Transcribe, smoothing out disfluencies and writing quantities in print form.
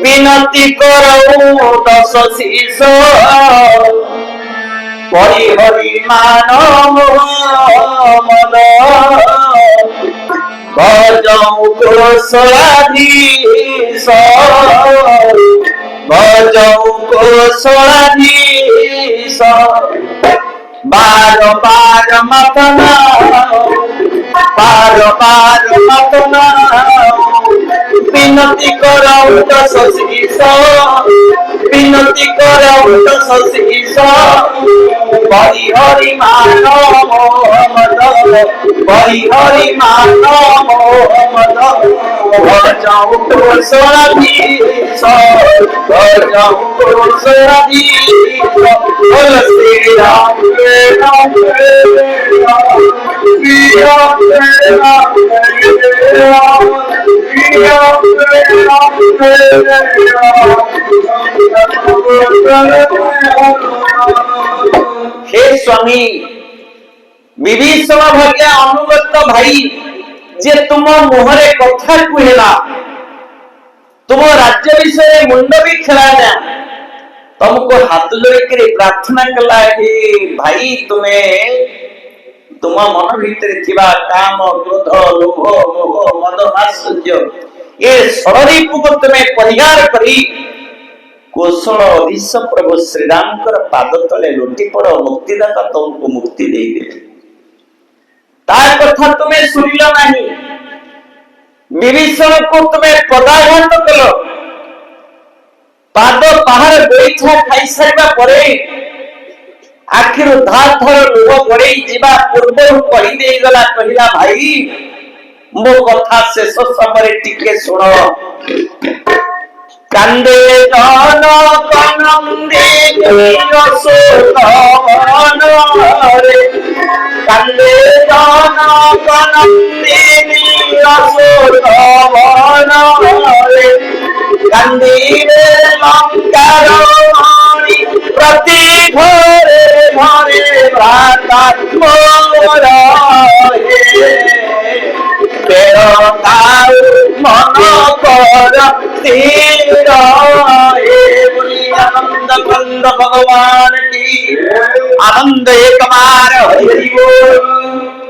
বিনতি করো দশ শিষ হরি হরি মানব মন ভজৌ কোশলাধীশ ভজৌ কোশলাধীশ বার বার মতনা বার বার মতনা বিনতি করৌ দশ শিষ বিনতি করৌ দশ শিষ হরি হরি মানব মদ হরি হরি মানব মদ ভজৌ কোশলাধীশ ভজৌ কোশলাধীশ বল শ্রী রাম রাম শ্রী রাম রাম हे स्वामी विभीषण भाग्य अनुगत भाई जे तुम मुहरे कथा कहला तुम राज्य विषय मुंड भी खेला तुमको हाथ जोड़ प्रार्थना कला हे भाई तुम्हें तुम मन भीतर थिबा काम क्रोध लोभ मोह मद आश्चर्य ये षडरिपु को तुम्हें परिहार करी कौशल अधीश प्रभु श्री राम पाद तले लुटी पड़ मुक्तिदाता तुमको मुक्ति दे देवे तार कथा तुम्हें सुनिल नहीं विभीषण को तुम्हें पदाघात कल पाद पहाड़ गोईठा खाई सारिबा परे आखिर धार धार लुह गड़े जीवा पूर्व कही दे गला कहला भाई मो कथा शेष समय टिके सुन कांदे जन कनंदे रे कांदे जन कनंदे रे कांदीरे लंकार प्रति घरे घरे भ्राता मोर मन कर स्थिर आनंद कंद भगवान की आनंद एक बार हरि बोल।